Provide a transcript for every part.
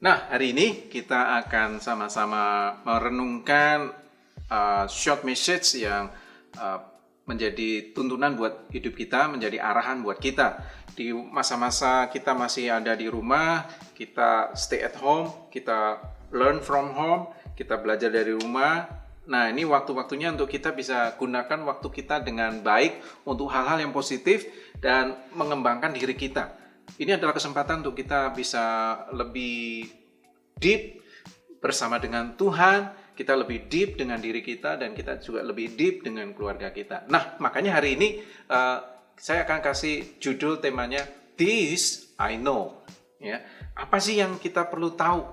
Nah, hari ini kita akan sama-sama merenungkan short message yang menjadi tuntunan buat hidup kita, menjadi arahan buat kita. Di masa-masa kita masih ada di rumah, kita stay at home, kita learn from home, kita belajar dari rumah. Nah, ini waktu-waktunya untuk kita bisa gunakan waktu kita dengan baik untuk hal-hal yang positif dan mengembangkan diri kita. Ini adalah kesempatan untuk kita bisa lebih deep bersama dengan Tuhan, kita lebih deep dengan diri kita, dan kita juga lebih deep dengan keluarga kita. Nah, makanya hari ini saya akan kasih judul temanya This I Know. Ya, apa sih yang kita perlu tahu?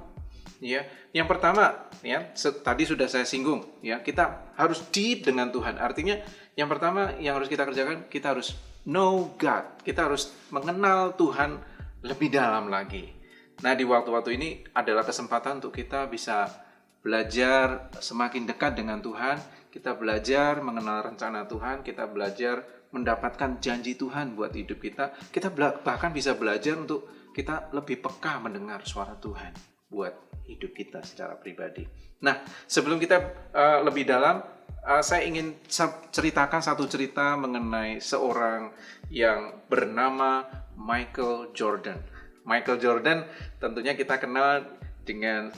Ya, yang pertama, ya, tadi sudah saya singgung, ya, kita harus deep dengan Tuhan. Artinya, yang pertama yang harus kita kerjakan, kita harus know God. Kita harus mengenal Tuhan lebih dalam lagi. Nah, di waktu-waktu ini adalah kesempatan untuk kita bisa belajar semakin dekat dengan Tuhan. Kita belajar mengenal rencana Tuhan. Kita belajar mendapatkan janji Tuhan buat hidup kita. Kita bahkan bisa belajar untuk kita lebih peka mendengar suara Tuhan buat hidup kita secara pribadi. Nah, sebelum kita lebih dalam, saya ingin ceritakan satu cerita mengenai seorang yang bernama Michael Jordan. Michael Jordan tentunya kita kenal dengan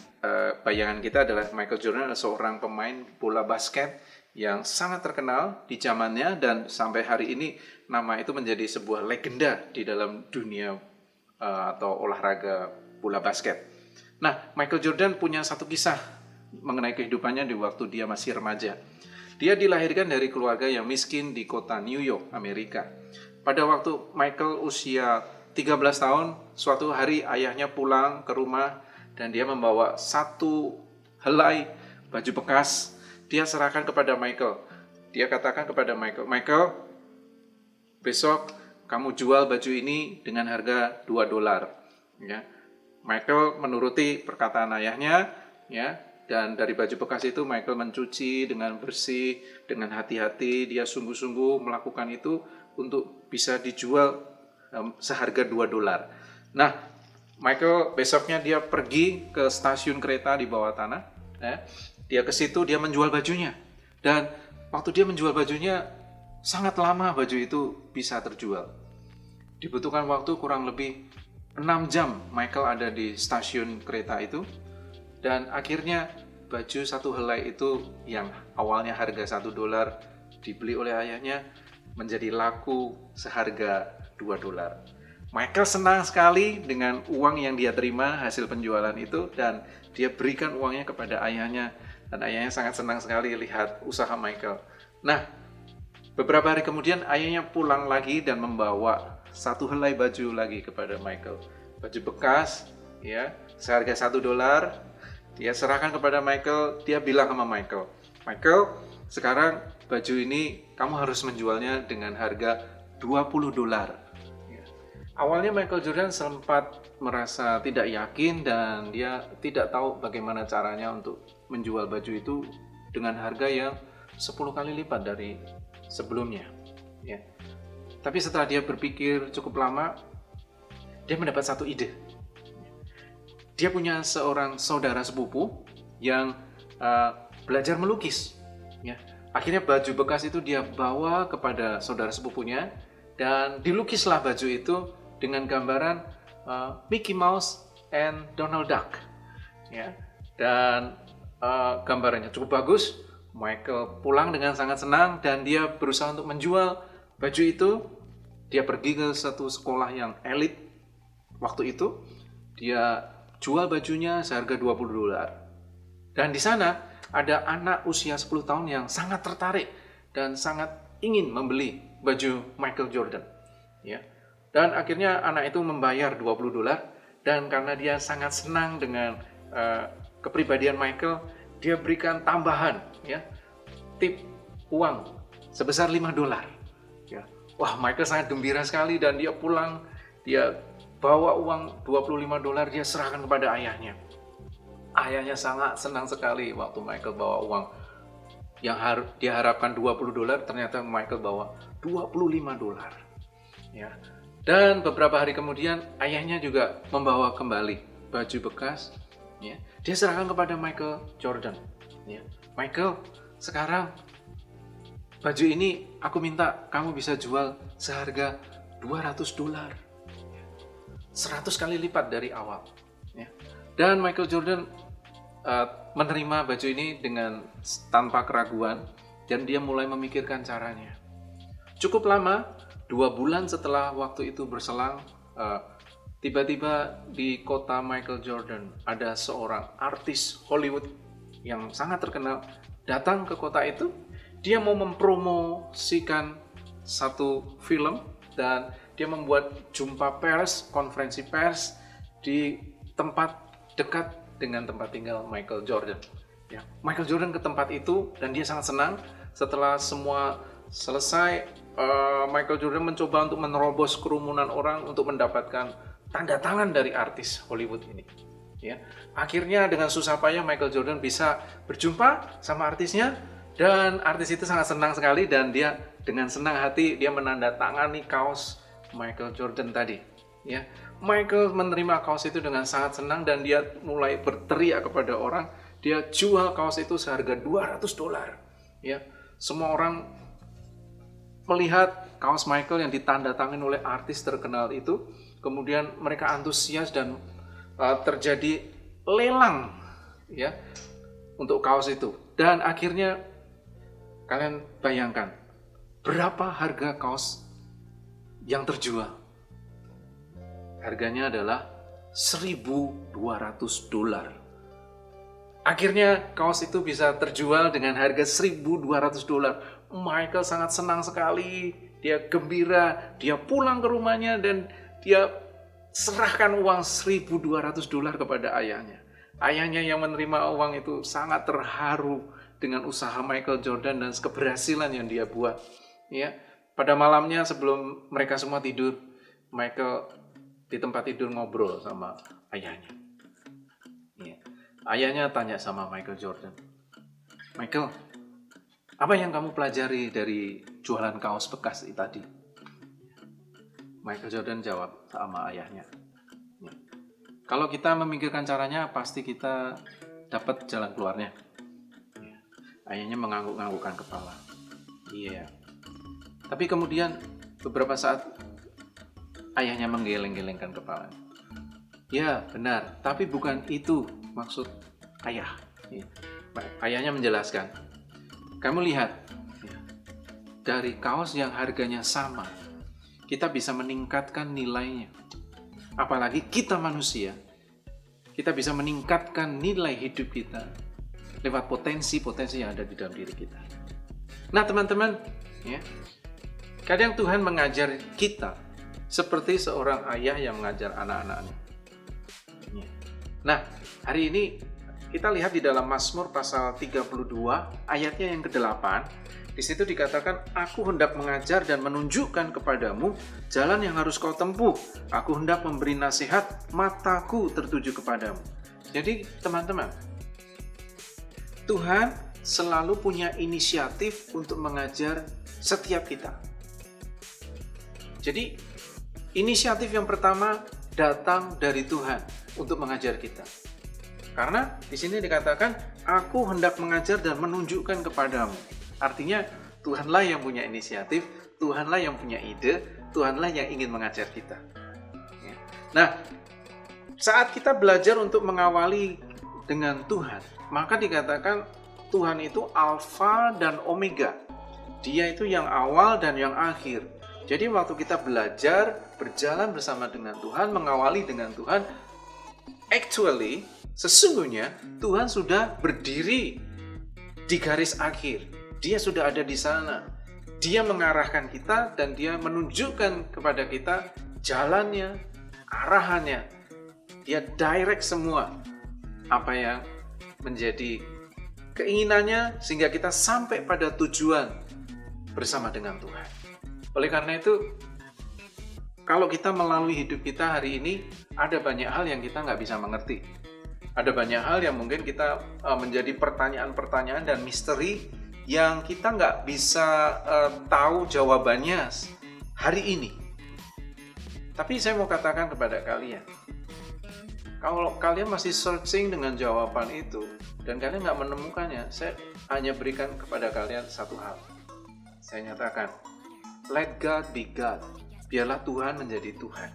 bayangan kita adalah Michael Jordan adalah seorang pemain bola basket yang sangat terkenal di zamannya, dan sampai hari ini nama itu menjadi sebuah legenda di dalam dunia atau olahraga bola basket. Nah, Michael Jordan punya satu kisah mengenai kehidupannya di waktu dia masih remaja. Dia dilahirkan dari keluarga yang miskin di kota New York, Amerika. Pada waktu Michael usia 13 tahun, suatu hari ayahnya pulang ke rumah dan dia membawa satu helai baju bekas. Dia serahkan kepada Michael. Dia katakan kepada Michael, "Michael, besok kamu jual baju ini dengan harga $2." Ya. Michael menuruti perkataan ayahnya, ya, dan dari baju bekas itu Michael mencuci dengan bersih, dengan hati-hati. Dia sungguh-sungguh melakukan itu untuk bisa dijual seharga $2. Nah, Michael besoknya dia pergi ke stasiun kereta di bawah tanah. Ya. Dia ke situ, dia menjual bajunya. Dan waktu dia menjual bajunya, sangat lama baju itu bisa terjual. Dibutuhkan waktu kurang lebih 6 jam Michael ada di stasiun kereta itu, dan akhirnya baju satu helai itu yang awalnya harga $1 dibeli oleh ayahnya menjadi laku seharga $2. Michael senang sekali dengan uang yang dia terima hasil penjualan itu, dan dia berikan uangnya kepada ayahnya, dan ayahnya sangat senang sekali lihat usaha Michael. Nah, beberapa hari kemudian ayahnya pulang lagi dan membawa satu helai baju lagi kepada Michael. Baju bekas, ya, seharga $1. Dia serahkan kepada Michael. Dia bilang sama Michael, "Michael, sekarang baju ini kamu harus menjualnya dengan harga $20. Ya. Awalnya Michael Jordan sempat merasa tidak yakin dan dia tidak tahu bagaimana caranya untuk menjual baju itu dengan harga yang 10 kali lipat dari sebelumnya. Ya. Tapi setelah dia berpikir cukup lama, dia mendapat satu ide. Dia punya seorang saudara sepupu yang belajar melukis. Ya. Akhirnya baju bekas itu dia bawa kepada saudara sepupunya, dan dilukislah baju itu dengan gambaran Mickey Mouse and Donald Duck. Ya. Dan gambarannya cukup bagus. Michael pulang dengan sangat senang dan dia berusaha untuk menjual baju itu. Dia pergi ke satu sekolah yang elit waktu itu. Dia jual bajunya seharga $20. Dan di sana ada anak usia 10 tahun yang sangat tertarik dan sangat ingin membeli baju Michael Jordan. Ya. Dan akhirnya anak itu membayar $20, dan karena dia sangat senang dengan kepribadian Michael, dia berikan tambahan, ya, tip uang sebesar $5. Ya. Wah, Michael sangat gembira sekali dan dia pulang, dia bawa uang $25, dia serahkan kepada ayahnya. Ayahnya sangat senang sekali waktu Michael bawa uang yang dia harapkan $20, ternyata Michael bawa $25. Ya. Dan beberapa hari kemudian ayahnya juga membawa kembali baju bekas Ya, dia serahkan kepada Michael Jordan. Ya, Michael, sekarang baju ini aku minta kamu bisa jual seharga $200, 100 kali lipat dari awal. Ya. Dan Michael Jordan menerima baju ini dengan tanpa keraguan, dan dia mulai memikirkan caranya. Cukup lama, 2 bulan setelah waktu itu berselang, tiba-tiba di kota Michael Jordan ada seorang artis Hollywood yang sangat terkenal datang ke kota itu. Dia mau mempromosikan satu film dan dia membuat jumpa pers, konferensi pers di tempat dekat dengan tempat tinggal Michael Jordan. Ya, Michael Jordan ke tempat itu dan dia sangat senang. Setelah semua selesai, Michael Jordan mencoba untuk menerobos kerumunan orang untuk mendapatkan tanda tangan dari artis Hollywood ini. Ya, akhirnya dengan susah payah Michael Jordan bisa berjumpa sama artisnya, dan artis itu sangat senang sekali dan dia dengan senang hati dia menandatangani kaos Michael Jordan tadi. Ya, Michael menerima kaos itu dengan sangat senang dan dia mulai berteriak kepada orang. Dia jual kaos itu seharga $200. Ya, semua orang melihat kaos Michael yang ditandatangani oleh artis terkenal itu. Kemudian mereka antusias dan terjadi lelang, ya, untuk kaos itu. Dan akhirnya kalian bayangkan berapa harga kaos yang terjual? Harganya adalah $1.200. Akhirnya kaos itu bisa terjual dengan harga $1.200. Michael sangat senang sekali, dia gembira, dia pulang ke rumahnya dan dia serahkan uang $1.200 kepada ayahnya. Ayahnya yang menerima uang itu sangat terharu dengan usaha Michael Jordan dan keberhasilan yang dia buat. Ya, pada malamnya sebelum mereka semua tidur, Michael di tempat tidur ngobrol sama ayahnya. Ya. Ayahnya tanya sama Michael Jordan, Michael, apa yang kamu pelajari dari jualan kaos bekas tadi? Michael Jordan jawab sama ayahnya, ya, kalau kita memikirkan caranya, pasti kita dapat jalan keluarnya. Ya. Ayahnya mengangguk-anggukkan kepala. Iya. Tapi kemudian beberapa saat ayahnya menggeleng-gelengkan kepala. Ya, benar, tapi bukan itu maksud ayah. Ya. Ayahnya menjelaskan, kamu lihat, ya, dari kaos yang harganya sama, kita bisa meningkatkan nilainya. Apalagi kita manusia, kita bisa meningkatkan nilai hidup kita lewat potensi-potensi yang ada di dalam diri kita. Nah, teman-teman, ya, kadang Tuhan mengajar kita seperti seorang ayah yang mengajar anak-anaknya. Nah, hari ini kita lihat di dalam Mazmur pasal 32 ayatnya yang ke-8. Di situ dikatakan, aku hendak mengajar dan menunjukkan kepadamu jalan yang harus kau tempuh. Aku hendak memberi nasihat, mataku tertuju kepadamu. Jadi teman-teman, Tuhan selalu punya inisiatif untuk mengajar setiap kita. Jadi inisiatif yang pertama datang dari Tuhan untuk mengajar kita. Karena di sini dikatakan, aku hendak mengajar dan menunjukkan kepadamu. Artinya Tuhanlah yang punya inisiatif, Tuhanlah yang punya ide, Tuhanlah yang ingin mengajar kita. Nah, saat kita belajar untuk mengawali dengan Tuhan, maka dikatakan Tuhan itu Alfa dan Omega. Dia itu yang awal dan yang akhir. Jadi waktu kita belajar, berjalan bersama dengan Tuhan, mengawali dengan Tuhan, actually, sesungguhnya Tuhan sudah berdiri di garis akhir. Dia sudah ada di sana. Dia mengarahkan kita dan dia menunjukkan kepada kita jalannya, arahannya. Dia direct semua apa yang menjadi keinginannya sehingga kita sampai pada tujuan bersama dengan Tuhan. Oleh karena itu, kalau kita melalui hidup kita hari ini, ada banyak hal yang kita nggak bisa mengerti. Ada banyak hal yang mungkin kita menjadi pertanyaan-pertanyaan dan misteri yang kita nggak bisa tahu jawabannya hari ini. Tapi saya mau katakan kepada kalian, Kalau kalian masih searching dengan jawaban itu dan kalian nggak menemukannya, saya hanya berikan kepada kalian satu hal. Saya nyatakan, let God be God. Biarlah Tuhan menjadi Tuhan.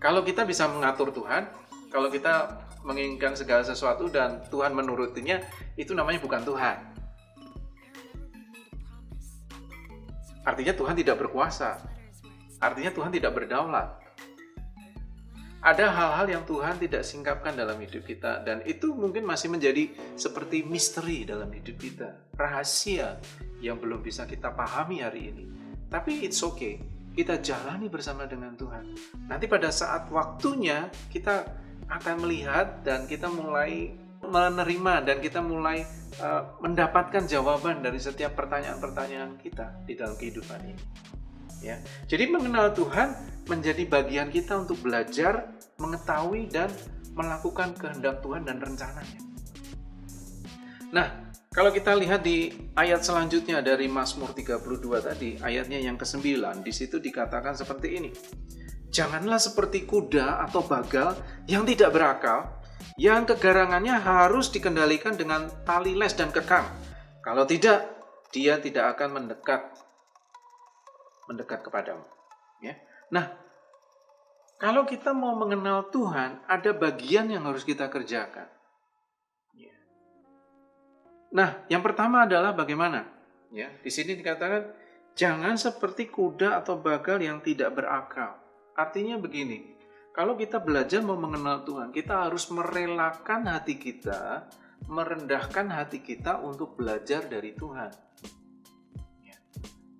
Kalau kita bisa mengatur Tuhan, kalau kita menginginkan segala sesuatu dan Tuhan menurutinya, itu namanya bukan Tuhan. Artinya Tuhan tidak berkuasa. Artinya Tuhan tidak berdaulat. Ada hal-hal yang Tuhan tidak singkapkan dalam hidup kita, dan itu mungkin masih menjadi seperti misteri dalam hidup kita, rahasia yang belum bisa kita pahami hari ini. Tapi it's okay, kita jalani bersama dengan Tuhan. Nanti pada saat waktunya kita akan melihat dan kita mulai menerima dan kita mulai mendapatkan jawaban dari setiap pertanyaan-pertanyaan kita di dalam kehidupan ini. Ya. Jadi mengenal Tuhan menjadi bagian kita untuk belajar, mengetahui dan melakukan kehendak Tuhan dan rencananya. Nah, kalau kita lihat di ayat selanjutnya dari Mazmur 32 tadi, ayatnya yang ke-9, di situ dikatakan seperti ini. Janganlah seperti kuda atau bagal yang tidak berakal, yang kegarangannya harus dikendalikan dengan tali les dan kekang. Kalau tidak, dia tidak akan mendekat kepadamu. Ya. Nah, kalau kita mau mengenal Tuhan, ada bagian yang harus kita kerjakan. Ya. Nah, yang pertama adalah bagaimana? Ya, di sini dikatakan, jangan seperti kuda atau bagal yang tidak berakal. Artinya begini, kalau kita belajar mau mengenal Tuhan, kita harus merelakan hati kita, merendahkan hati kita untuk belajar dari Tuhan.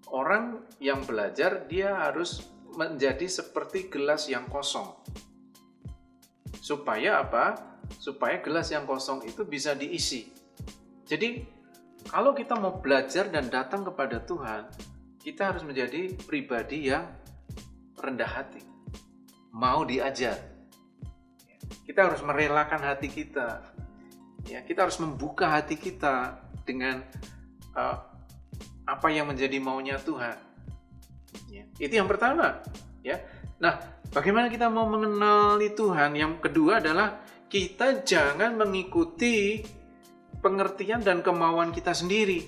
Orang yang belajar, dia harus menjadi seperti gelas yang kosong. Supaya apa? Supaya gelas yang kosong itu bisa diisi. Jadi, kalau kita mau belajar dan datang kepada Tuhan, kita harus menjadi pribadi yang rendah hati. Mau diajar. Kita harus merelakan hati kita. Ya, kita harus membuka hati kita dengan apa yang menjadi maunya Tuhan. Ya, itu yang pertama. Ya. Nah, bagaimana kita mau mengenali Tuhan? Yang kedua adalah kita jangan mengikuti pengertian dan kemauan kita sendiri.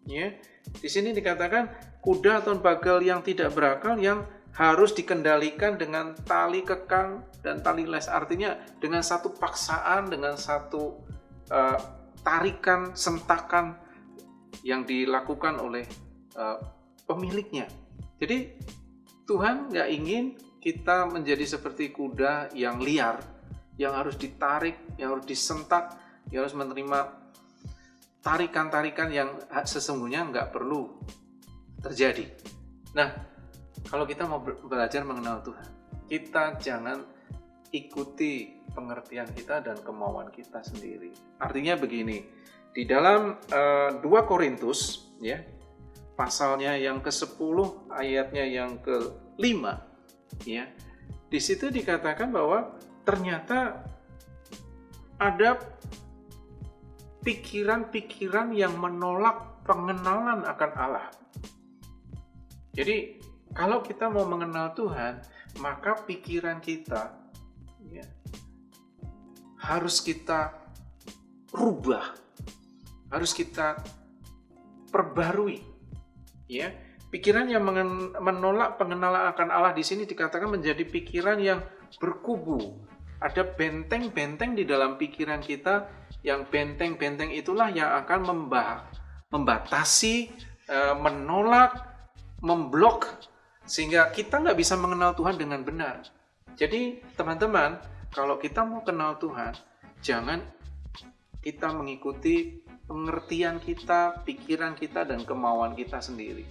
Ya. Di sini dikatakan kuda atau bagal yang tidak berakal yang harus dikendalikan dengan tali kekang dan tali les. Artinya dengan satu paksaan, dengan satu tarikan, sentakan yang dilakukan oleh pemiliknya. Jadi Tuhan nggak ingin kita menjadi seperti kuda yang liar, yang harus ditarik, yang harus disentak, yang harus menerima tarikan-tarikan yang sesungguhnya nggak perlu terjadi. Nah, kalau kita mau belajar mengenal Tuhan, kita jangan ikuti pengertian kita dan kemauan kita sendiri. Artinya begini, di dalam 2 Korintus, ya, pasalnya yang ke-10, ayatnya yang ke-5, ya, di situ dikatakan bahwa ternyata ada pikiran-pikiran yang menolak pengenalan akan Allah. Jadi, kalau kita mau mengenal Tuhan, maka pikiran kita, ya, harus kita rubah. Harus kita perbarui, ya. Pikiran yang menolak pengenalan akan Allah di sini dikatakan menjadi pikiran yang berkubu. Ada benteng-benteng di dalam pikiran kita, yang benteng-benteng itulah yang akan membatasi, menolak, memblok, sehingga kita nggak bisa mengenal Tuhan dengan benar. Jadi teman-teman, kalau kita mau kenal Tuhan, jangan kita mengikuti pengertian kita, pikiran kita, dan kemauan kita sendiri.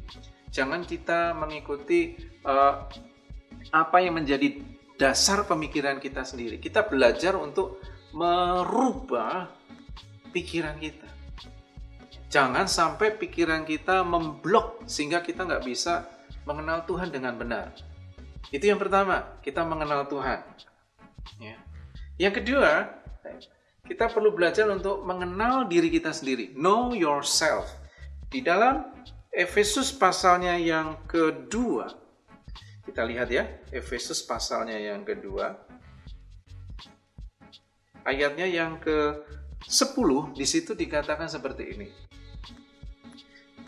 Jangan kita mengikuti apa yang menjadi dasar pemikiran kita sendiri. Kita belajar untuk merubah pikiran kita. Jangan sampai pikiran kita memblok sehingga kita nggak bisa mengenal Tuhan dengan benar. Itu yang pertama, kita mengenal Tuhan. Ya. Yang kedua, kita perlu belajar untuk mengenal diri kita sendiri. Know yourself. Di dalam Efesus pasalnya yang kedua, kita lihat ya, Efesus pasalnya yang kedua, ayatnya yang ke-10, di situ dikatakan seperti ini.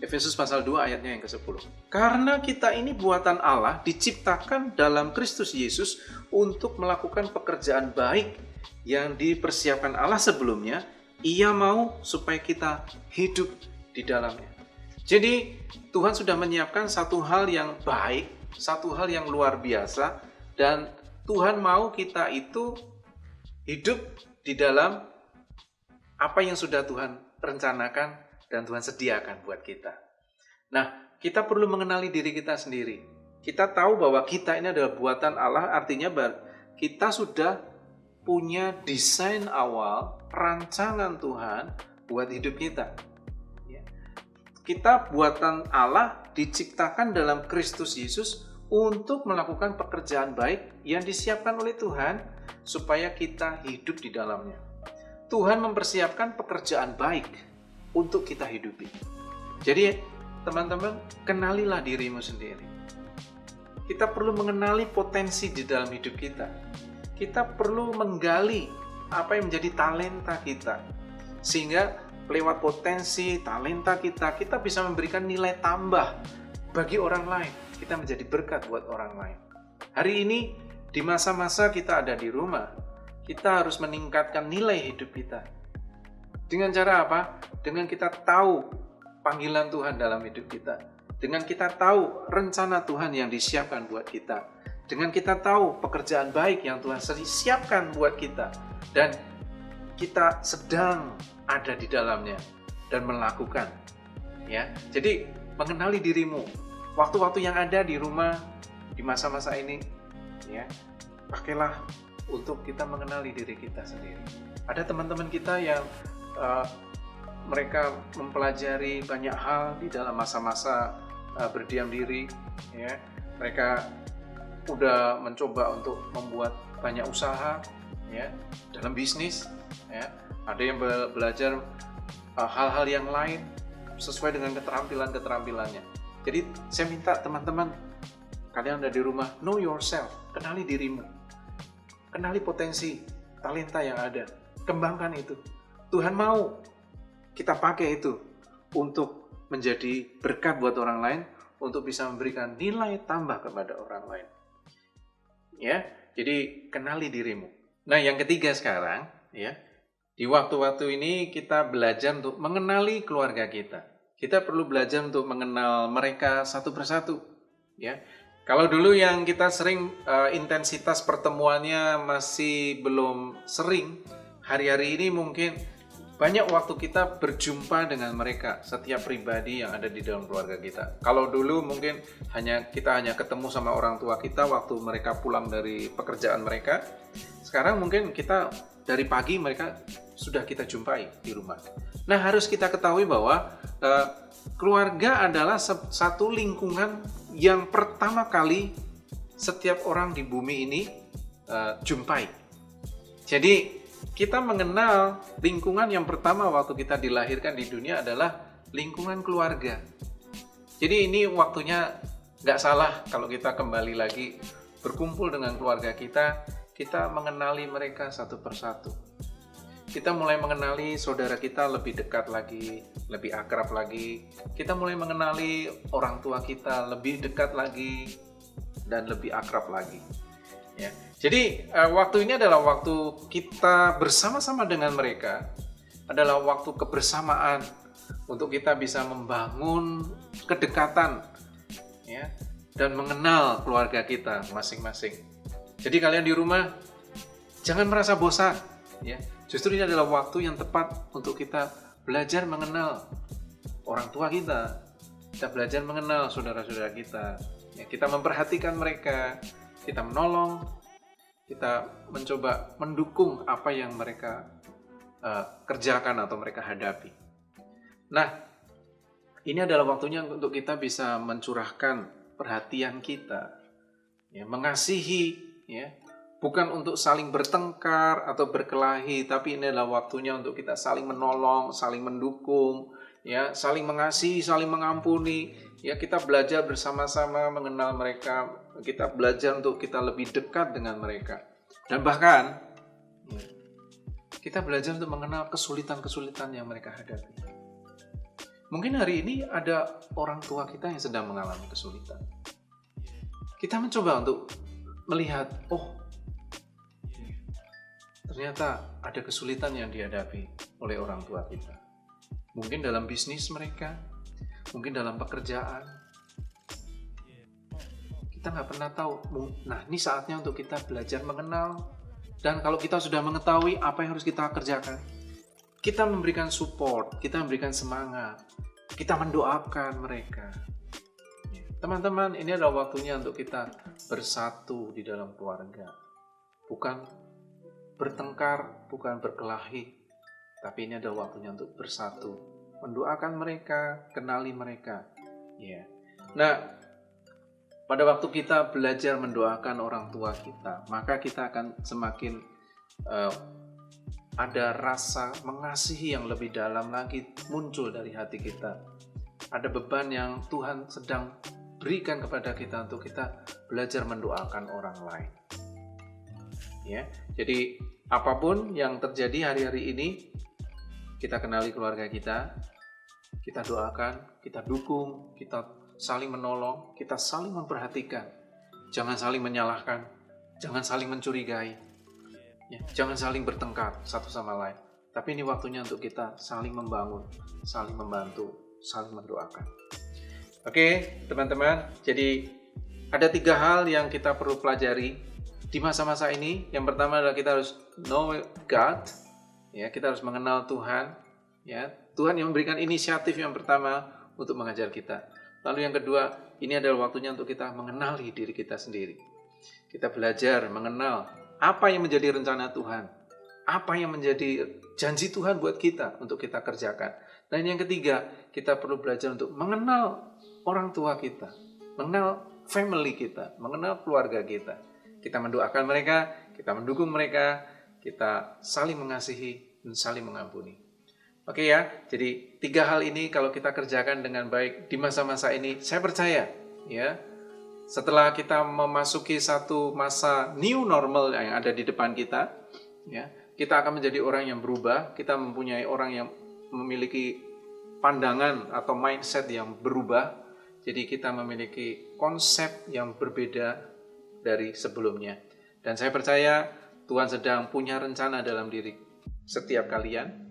Efesus pasal 2 ayatnya yang ke-10. Karena kita ini buatan Allah, diciptakan dalam Kristus Yesus untuk melakukan pekerjaan baik yang dipersiapkan Allah sebelumnya. Ia mau supaya kita hidup di dalamnya. Jadi Tuhan sudah menyiapkan satu hal yang baik, satu hal yang luar biasa, dan Tuhan mau kita itu hidup di dalam apa yang sudah Tuhan rencanakan dan Tuhan sediakan buat kita. Nah, kita perlu mengenali diri kita sendiri. Kita tahu bahwa kita ini adalah buatan Allah, artinya kita sudah punya desain awal, rancangan Tuhan buat hidup kita. Kita buatan Allah, diciptakan dalam Kristus Yesus untuk melakukan pekerjaan baik yang disiapkan oleh Tuhan supaya kita hidup di dalamnya. Tuhan mempersiapkan pekerjaan baik untuk kita hidupi. Jadi teman-teman, kenalilah dirimu sendiri. Kita perlu mengenali potensi di dalam hidup kita. Kita perlu menggali apa yang menjadi talenta kita. Sehingga lewat potensi, talenta kita, kita bisa memberikan nilai tambah bagi orang lain. Kita menjadi berkat buat orang lain. Hari ini, di masa-masa kita ada di rumah, kita harus meningkatkan nilai hidup kita. Dengan cara apa? Dengan kita tahu panggilan Tuhan dalam hidup kita. Dengan kita tahu rencana Tuhan yang disiapkan buat kita. Dengan kita tahu pekerjaan baik yang Tuhan siapkan buat kita. Dan kita sedang ada di dalamnya dan melakukan. Ya, jadi mengenali dirimu. Waktu-waktu yang ada di rumah, di masa-masa ini, ya, pakailah untuk kita mengenali diri kita sendiri. Ada teman-teman kita yang mereka mempelajari banyak hal di dalam masa-masa berdiam diri, ya. Mereka udah mencoba untuk membuat banyak usaha, ya, dalam bisnis, ya. Ada yang belajar hal-hal yang lain sesuai dengan keterampilannya. Jadi saya minta teman-teman, kalian ada di rumah, know yourself, kenali dirimu, kenali potensi, talenta yang ada, kembangkan itu. Tuhan mau kita pakai itu untuk menjadi berkat buat orang lain, untuk bisa memberikan nilai tambah kepada orang lain. Ya, jadi kenali dirimu. Nah, yang ketiga sekarang, ya, di waktu-waktu ini kita belajar untuk mengenali keluarga kita. Kita perlu belajar untuk mengenal mereka satu persatu. Ya, kalau dulu yang kita sering intensitas pertemuannya masih belum sering, hari-hari ini mungkin banyak waktu kita berjumpa dengan mereka, setiap pribadi yang ada di dalam keluarga kita. Kalau dulu mungkin kita hanya ketemu sama orang tua kita waktu mereka pulang dari pekerjaan mereka. Sekarang mungkin kita dari pagi mereka sudah kita jumpai di rumah. Nah, harus kita ketahui bahwa keluarga adalah satu lingkungan yang pertama kali setiap orang di bumi ini jumpai. Jadi kita mengenal lingkungan yang pertama waktu kita dilahirkan di dunia adalah lingkungan keluarga. Jadi ini waktunya nggak salah kalau kita kembali lagi berkumpul dengan keluarga kita mengenali mereka satu persatu. Kita mulai mengenali saudara kita lebih dekat lagi, lebih akrab lagi. Kita mulai mengenali orang tua kita lebih dekat lagi dan lebih akrab lagi. Ya. Jadi waktu ini adalah waktu kita bersama-sama dengan mereka, adalah waktu kebersamaan untuk kita bisa membangun kedekatan, ya, dan mengenal keluarga kita masing-masing. Jadi kalian di rumah jangan merasa bosan, ya. Justru ini adalah waktu yang tepat untuk kita belajar mengenal orang tua kita, kita belajar mengenal saudara-saudara kita, ya, kita memperhatikan mereka, kita menolong, kita mencoba mendukung apa yang mereka kerjakan atau mereka hadapi. Nah, ini adalah waktunya untuk kita bisa mencurahkan perhatian kita, ya, mengasihi, ya, bukan untuk saling bertengkar atau berkelahi, tapi ini adalah waktunya untuk kita saling menolong, saling mendukung, ya, saling mengasihi, saling mengampuni. Ya, kita belajar bersama-sama mengenal mereka, kita belajar untuk kita lebih dekat dengan mereka. Dan bahkan Kita belajar untuk mengenal kesulitan-kesulitan yang mereka hadapi. Mungkin hari ini ada orang tua kita yang sedang mengalami kesulitan. Kita mencoba untuk melihat, oh, ternyata ada kesulitan yang dihadapi oleh orang tua kita. Mungkin dalam bisnis mereka, mungkin dalam pekerjaan. Kita nggak pernah tahu. Nah, ini saatnya untuk kita belajar mengenal. Dan kalau kita sudah mengetahui apa yang harus kita kerjakan, kita memberikan support, kita memberikan semangat, kita mendoakan mereka. Teman-teman, ini adalah waktunya untuk kita bersatu di dalam keluarga. Bukan bertengkar, bukan berkelahi, tapi ini adalah waktunya untuk bersatu. Mendoakan mereka, kenali mereka. Ya. Nah, pada waktu kita belajar mendoakan orang tua kita, maka kita akan semakin ada rasa mengasihi yang lebih dalam lagi muncul dari hati kita. Ada beban yang Tuhan sedang berikan kepada kita untuk kita belajar mendoakan orang lain. Ya, jadi apapun yang terjadi hari-hari ini, kita kenali keluarga kita doakan, kita dukung, kita saling menolong, kita saling memperhatikan. Jangan saling menyalahkan, jangan saling mencurigai, ya, jangan saling bertengkar satu sama lain. Tapi ini waktunya untuk kita saling membangun, saling membantu, saling mendoakan. Oke, teman-teman, jadi ada 3 hal yang kita perlu pelajari di masa-masa ini. Yang pertama adalah kita harus know God, ya, kita harus mengenal Tuhan, ya. Tuhan yang memberikan inisiatif yang pertama untuk mengajar kita. Lalu yang kedua, ini adalah waktunya untuk kita mengenali diri kita sendiri. Kita belajar mengenal apa yang menjadi rencana Tuhan, apa yang menjadi janji Tuhan buat kita untuk kita kerjakan. Dan yang ketiga, kita perlu belajar untuk mengenal orang tua kita, mengenal family kita, mengenal keluarga kita. Kita mendoakan mereka, kita mendukung mereka, kita saling mengasihi dan saling mengampuni. Oke ya, jadi 3 hal ini kalau kita kerjakan dengan baik di masa-masa ini, saya percaya ya, setelah kita memasuki satu masa new normal yang ada di depan kita, ya, kita akan menjadi orang yang berubah, kita mempunyai orang yang memiliki pandangan atau mindset yang berubah, jadi kita memiliki konsep yang berbeda dari sebelumnya. Dan saya percaya Tuhan sedang punya rencana dalam diri setiap kalian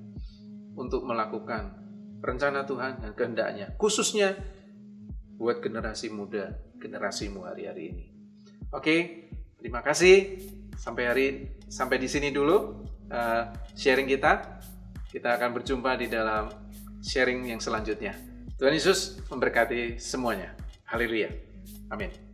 untuk melakukan rencana Tuhan dan kehendaknya, khususnya buat generasi muda, generasimu hari-hari ini. Oke, terima kasih. Sampai di sini dulu sharing kita. Kita akan berjumpa di dalam sharing yang selanjutnya. Tuhan Yesus memberkati semuanya. Haleluya. Amin.